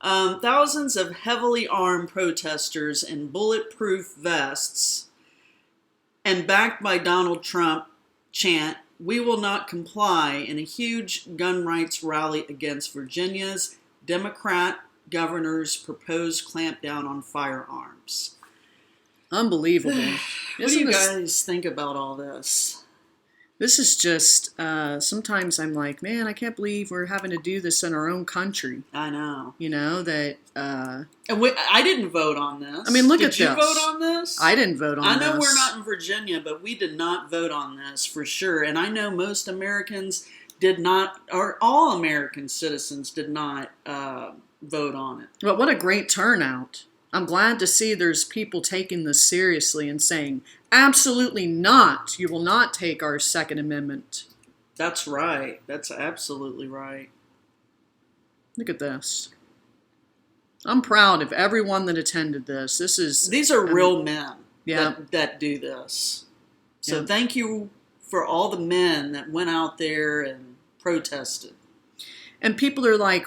now. Thousands of heavily armed protesters in bulletproof vests and backed by Donald Trump chant, "We will not comply," in a huge gun rights rally against Virginia's Democrat governor's proposed clampdown on firearms. Unbelievable. What do you guys think about all this? This is just, sometimes I'm like, man, I can't believe we're having to do this in our own country. I know. You know, that... I didn't vote on this. I mean, look at this. Did you vote on this? I didn't vote on this. I know we're not in Virginia, but we did not vote on this for sure. And I know most Americans did not, or all American citizens did not vote on it. But what a great turnout. I'm glad to see there's people taking this seriously and saying, absolutely not. You will not take our Second Amendment. That's right. That's absolutely right. Look at this. I'm proud of everyone that attended this. These are real men yeah. that do this. So thank you for all the men that went out there and protested. And people are like,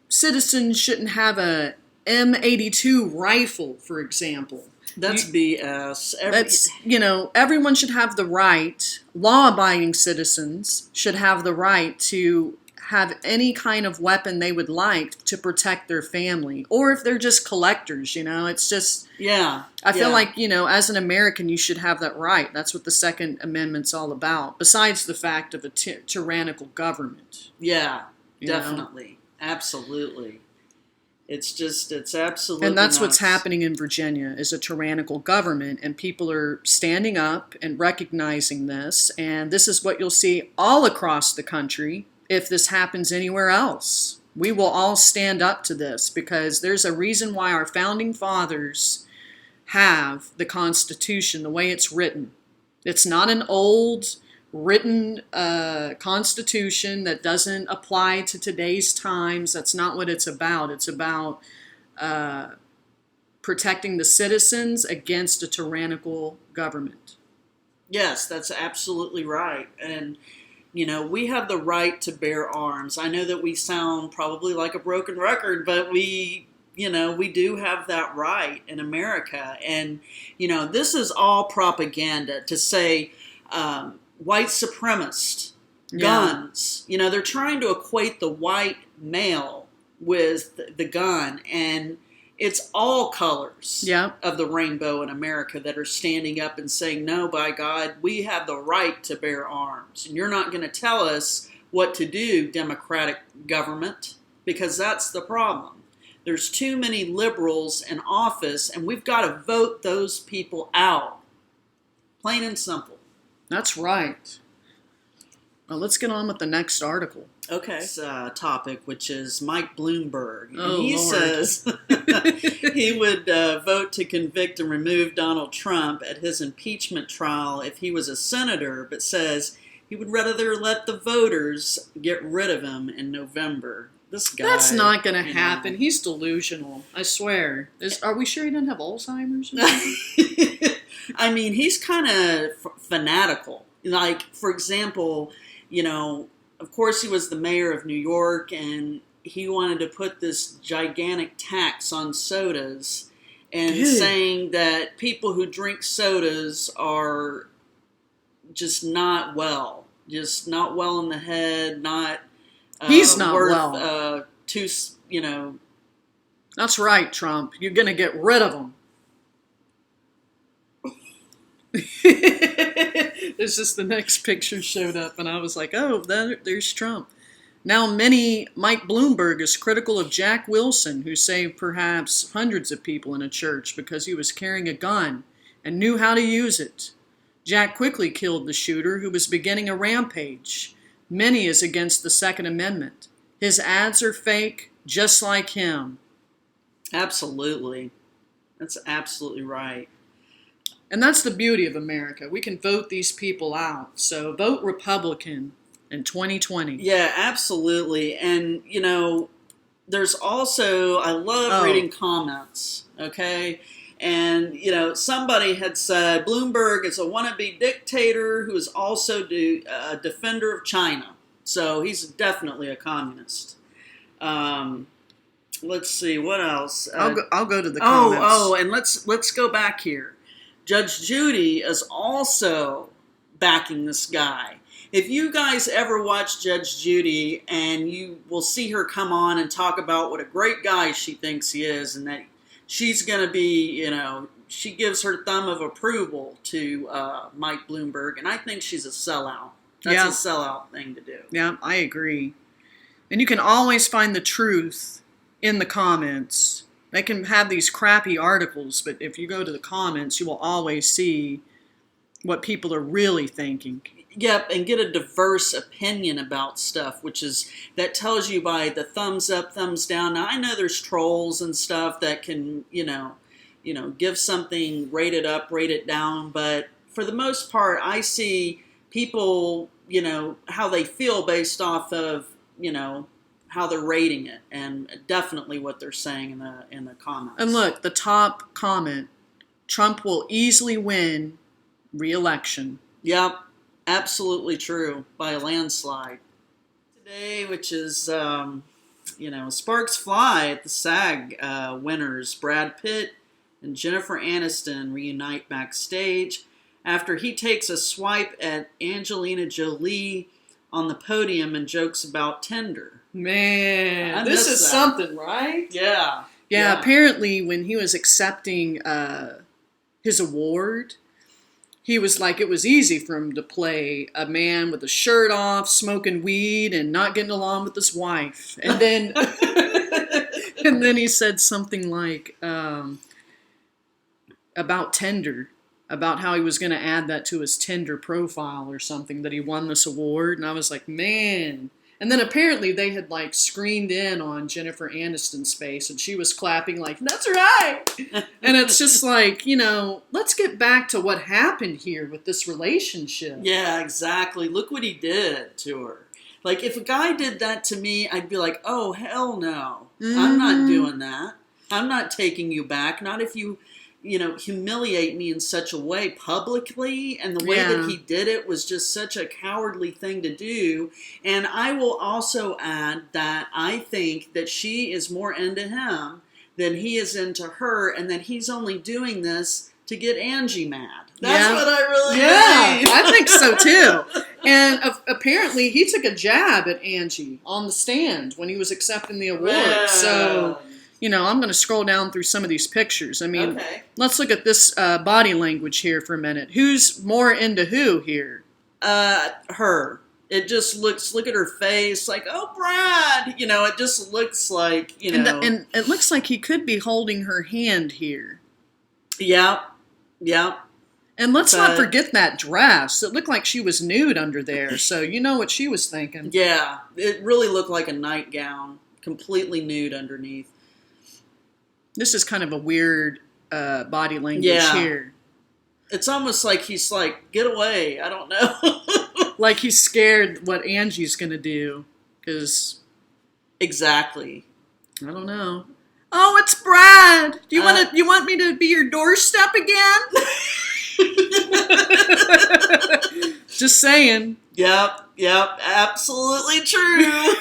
citizens shouldn't have a M82 rifle, for example. That's BS. Everyone should have the right, law-abiding citizens should have the right to have any kind of weapon they would like to protect their family. Or if they're just collectors, it's just... Yeah. I feel like, as an American, you should have that right. That's what the Second Amendment's all about, besides the fact of a tyrannical government. Yeah, definitely. Absolutely. It's absolutely And that's nuts. what's happening in Virginia, is a tyrannical government, and people are standing up and recognizing this, and this is what you'll see all across the country if this happens anywhere else. We will all stand up to this, because there's a reason why our founding fathers have the Constitution the way it's written. It's not an old written constitution that doesn't apply to today's times. That's not what it's about. It's about protecting the citizens against a tyrannical government. Yes, that's absolutely right. And, we have the right to bear arms. I know that we sound probably like a broken record, but we do have that right in America. And, this is all propaganda to say, white supremacist guns. They're trying to equate the white male with the gun, and it's all colors of the rainbow in America that are standing up and saying, no, by God, we have the right to bear arms. And you're not going to tell us what to do, Democratic government, because that's the problem. There's too many liberals in office, and we've got to vote those people out. Plain and simple. That's right. Well, let's get on with the next article. Okay. This topic, which is Mike Bloomberg. And he says he would vote to convict and remove Donald Trump at his impeachment trial if he was a senator, but says he would rather let the voters get rid of him in November. This guy. That's not going to happen. He's delusional. I swear. Are we sure he doesn't have Alzheimer's or something? I mean, he's kind of fanatical. Like, for example, of course he was the mayor of New York, and he wanted to put this gigantic tax on sodas and saying that people who drink sodas are just not well in the head, not... He's not worth, well. That's right, Trump. You're going to get rid of him. It's just the next picture showed up, and I was like, oh, there's Trump. Now Mike Bloomberg is critical of Jack Wilson, who saved perhaps hundreds of people in a church because he was carrying a gun and knew how to use it. Jack quickly killed the shooter, who was beginning a rampage. Many is against the Second Amendment. His ads are fake, just like him. Absolutely. That's absolutely right. And that's the beauty of America. We can vote these people out. So vote Republican in 2020. Yeah, absolutely. And, there's also, I love reading comments, okay? And, somebody had said Bloomberg is a wannabe dictator who is also a defender of China. So he's definitely a communist. Let's see what else. I'll go to the comments. And let's go back here. Judge Judy is also backing this guy. If you guys ever watch Judge Judy, and you will see her come on and talk about what a great guy she thinks he is, and that she's going to be, she gives her thumb of approval to Mike Bloomberg, and I think she's a sellout. That's a sellout thing to do. Yeah, I agree. And you can always find the truth in the comments. They can have these crappy articles, but if you go to the comments, you will always see what people are really thinking. Yep, and get a diverse opinion about stuff, that tells you by the thumbs up, thumbs down. Now, I know there's trolls and stuff that can, give something rated up, rated down, but for the most part, I see people, how they feel based off of, how they're rating it, and definitely what they're saying in the comments. And look, the top comment: Trump will easily win re-election. Yep, absolutely true, by a landslide. Today, which is sparks fly at the SAG winners. Brad Pitt and Jennifer Aniston reunite backstage after he takes a swipe at Angelina Jolie on the podium and jokes about Tinder. Man, this is something, right? Yeah. Yeah, apparently when he was accepting his award, he was like, it was easy for him to play a man with a shirt off, smoking weed, and not getting along with his wife. And then and then he said something like about Tinder, about how he was going to add that to his Tinder profile or something, that he won this award. And I was like, man. And then apparently they had screened in on Jennifer Aniston's face, and she was clapping like, that's right. And it's just let's get back to what happened here with this relationship. Yeah, exactly. Look what he did to her. If a guy did that to me, I'd be like, oh, hell no. Mm-hmm. I'm not doing that. I'm not taking you back. Not if you humiliate me in such a way publicly, and the way that he did it was just such a cowardly thing to do. And I will also add that I think that she is more into him than he is into her, and that he's only doing this to get Angie mad. That's what I really think. I think so too. And apparently he took a jab at Angie on the stand when he was accepting the award. Well. So I'm going to scroll down through some of these pictures. I mean, Let's look at this body language here for a minute. Who's more into who here? Her. It just look at her face, like, oh, Brad. It just looks like, And it looks like he could be holding her hand here. Yeah. And let's not forget that dress. It looked like she was nude under there, so you know what she was thinking. Yeah, it really looked like a nightgown, completely nude underneath. This is kind of a weird body language here. It's almost like he's like, get away. I don't know. Like he's scared what Angie's going to do. Because... Exactly. I don't know. Oh, it's Brad. Do you want me to be your doorstep again? Just saying. Yep. Absolutely true.